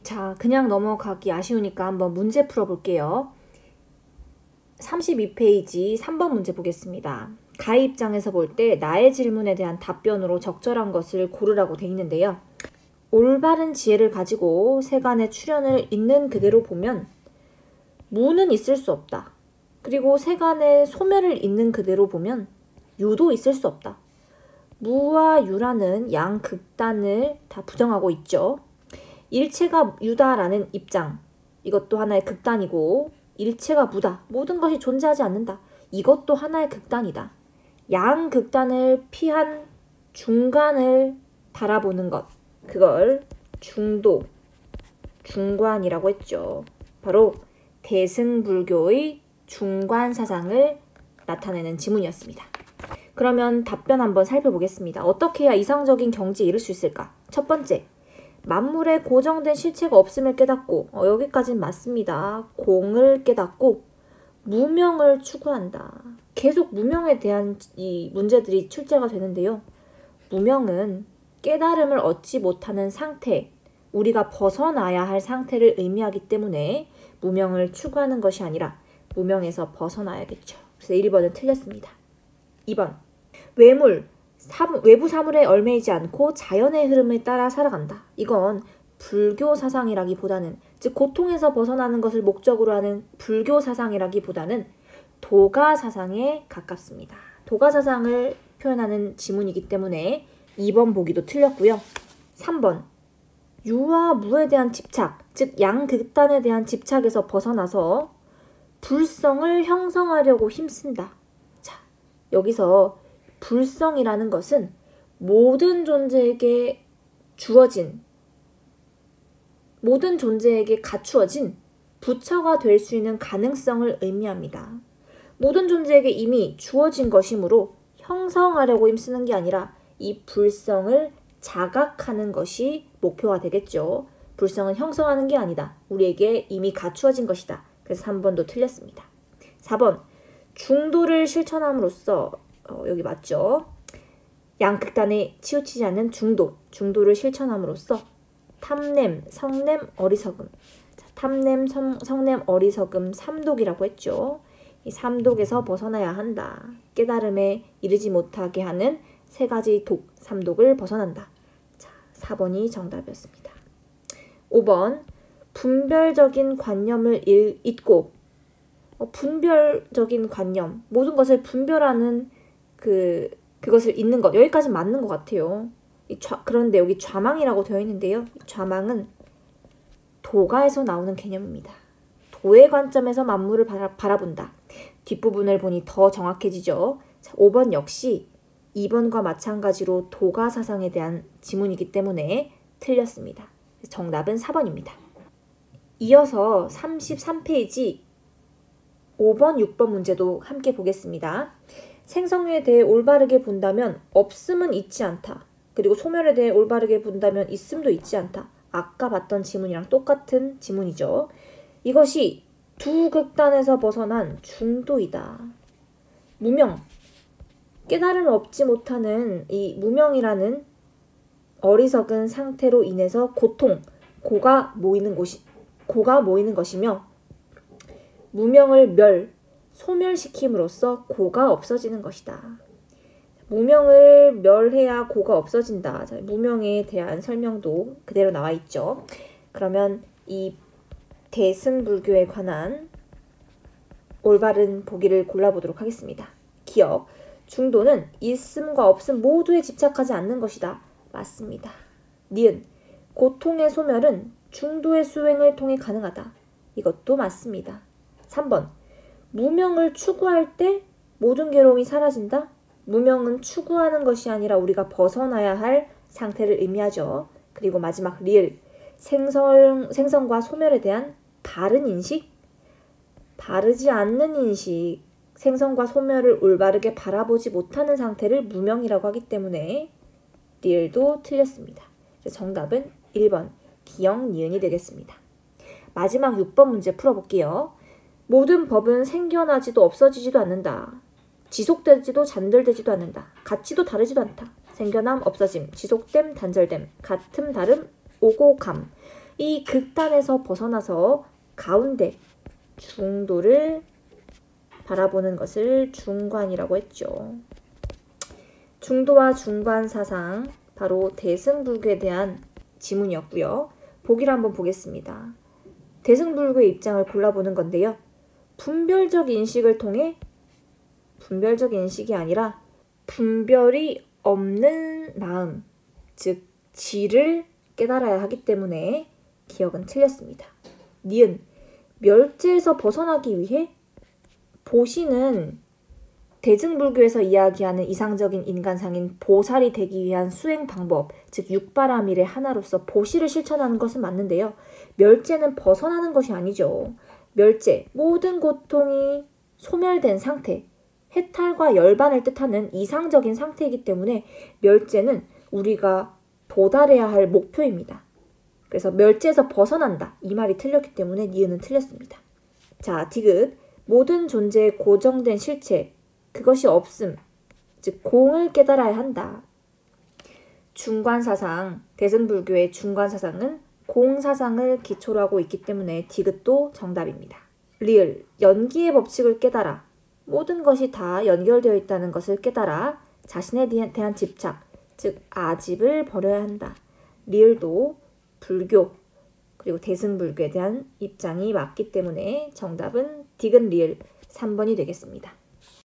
자, 그냥 넘어가기 아쉬우니까 한번 문제 풀어볼게요. 32페이지 3번 문제 보겠습니다. 가의 입장에서 볼 때 나의 질문에 대한 답변으로 적절한 것을 고르라고 돼 있는데요. 올바른 지혜를 가지고 세간의 출현을 있는 그대로 보면 무는 있을 수 없다. 그리고 세간의 소멸을 있는 그대로 보면 유도 있을 수 없다. 무와 유라는 양극단을 다 부정하고 있죠. 일체가 유다라는 입장, 이것도 하나의 극단이고, 일체가 무다, 모든 것이 존재하지 않는다, 이것도 하나의 극단이다. 양극단을 피한 중간을 바라보는 것, 그걸 중도, 중관이라고 했죠. 바로 대승불교의 중관 사상을 나타내는 지문이었습니다. 그러면 답변 한번 살펴보겠습니다. 어떻게 해야 이상적인 경지에 이를 수 있을까? 첫 번째, 만물에 고정된 실체가 없음을 깨닫고, 여기까지는 맞습니다. 공을 깨닫고 무명을 추구한다. 계속 무명에 대한 이 문제들이 출제가 되는데요. 무명은 깨달음을 얻지 못하는 상태, 우리가 벗어나야 할 상태를 의미하기 때문에 무명을 추구하는 것이 아니라 무명에서 벗어나야겠죠. 그래서 1번은 틀렸습니다. 2번, 외부 사물에 얽매이지 않고 자연의 흐름에 따라 살아간다. 이건 불교 사상이라기보다는, 즉 고통에서 벗어나는 것을 목적으로 하는 불교 사상이라기보다는 도가 사상에 가깝습니다. 도가 사상을 표현하는 지문이기 때문에 2번 보기도 틀렸고요. 3번, 유와 무에 대한 집착, 즉 양극단에 대한 집착에서 벗어나서 불성을 형성하려고 힘쓴다. 자, 여기서 불성이라는 것은 모든 존재에게 주어진, 모든 존재에게 갖추어진 부처가 될 수 있는 가능성을 의미합니다. 모든 존재에게 이미 주어진 것이므로 형성하려고 힘쓰는 게 아니라 이 불성을 자각하는 것이 목표가 되겠죠. 불성은 형성하는 게 아니다. 우리에게 이미 갖추어진 것이다. 그래서 3번도 틀렸습니다. 4번, 중도를 실천함으로써, 여기 맞죠? 양극단에 치우치지 않는 중도를 실천함으로써 탐냄, 성냄, 어리석음. 자, 탐냄, 성냄, 어리석음, 삼독이라고 했죠. 이 삼독에서 벗어나야 한다. 깨달음에 이르지 못하게 하는 세 가지 독, 삼독을 벗어난다. 자, 4번이 정답이었습니다. 5번, 분별적인 관념을 잊고, 분별적인 관념, 모든 것을 분별하는 그것을 잊는 것, 여기까지 맞는 것 같아요. 그런데 여기 좌망이라고 되어 있는데요. 좌망은 도가에서 나오는 개념입니다. 도의 관점에서 만물을 바라본다. 뒷부분을 보니 더 정확해지죠. 자, 5번 역시 2번과 마찬가지로 도가 사상에 대한 지문이기 때문에 틀렸습니다. 정답은 4번입니다. 이어서 33페이지 5번, 6번 문제도 함께 보겠습니다. 생성에 대해 올바르게 본다면 없음은 있지 않다. 그리고 소멸에 대해 올바르게 본다면 있음도 있지 않다. 아까 봤던 지문이랑 똑같은 지문이죠. 이것이 두 극단에서 벗어난 중도이다. 무명, 깨달음을 얻지 못하는 이 무명이라는 어리석은 상태로 인해서 고가 모이는 것이며, 무명을 소멸시킴으로써 고가 없어지는 것이다. 무명을 멸해야 고가 없어진다. 자, 무명에 대한 설명도 그대로 나와 있죠. 그러면 이 대승불교에 관한 올바른 보기를 골라보도록 하겠습니다. 기억, 중도는 있음과 없음 모두에 집착하지 않는 것이다. 맞습니다. 니은, 고통의 소멸은 중도의 수행을 통해 가능하다. 이것도 맞습니다. 3번, 무명을 추구할 때 모든 괴로움이 사라진다. 무명은 추구하는 것이 아니라 우리가 벗어나야 할 상태를 의미하죠. 그리고 마지막 리을, 생성과 소멸에 대한 바른 인식, 바르지 않는 인식, 생성과 소멸을 올바르게 바라보지 못하는 상태를 무명이라고 하기 때문에 리을도 틀렸습니다. 정답은 1번, 기역, 니은이 되겠습니다. 마지막 6번 문제 풀어볼게요. 모든 법은 생겨나지도 없어지지도 않는다. 지속되지도 잠들되지도 않는다. 같지도 다르지도 않다. 생겨남, 없어짐, 지속됨, 단절됨, 같음, 다름, 오고 감. 이 극단에서 벗어나서 가운데 중도를 바라보는 것을 중관이라고 했죠. 중도와 중관 사상, 바로 대승불교에 대한 지문이었고요. 보기를 한번 보겠습니다. 대승불교의 입장을 골라보는 건데요. 분별적 인식을 통해 분별적 인식이 아니라 분별이 없는 마음, 즉 지를 깨달아야 하기 때문에 기억은 틀렸습니다. 니은, 멸제에서 벗어나기 위해 보시는 대승불교에서 이야기하는 이상적인 인간상인 보살이 되기 위한 수행 방법, 즉 육바라밀의 하나로서 보시를 실천하는 것은 맞는데요. 멸제는 벗어나는 것이 아니죠. 멸제, 모든 고통이 소멸된 상태, 해탈과 열반을 뜻하는 이상적인 상태이기 때문에 멸제는 우리가 도달해야 할 목표입니다. 그래서 멸제에서 벗어난다, 이 말이 틀렸기 때문에 니은은 틀렸습니다. 자, 디귿, 모든 존재의 고정된 실체, 그것이 없음, 즉 공을 깨달아야 한다. 중관사상, 대승불교의 중관사상은 공사상을 기초로 하고 있기 때문에 디귿도 정답입니다. 리을, 연기의 법칙을 깨달아 모든 것이 다 연결되어 있다는 것을 깨달아 자신에 대한 집착, 즉 아집을 버려야 한다. 리을도 불교 그리고 대승불교에 대한 입장이 맞기 때문에 정답은 디귿 리을 3번이 되겠습니다.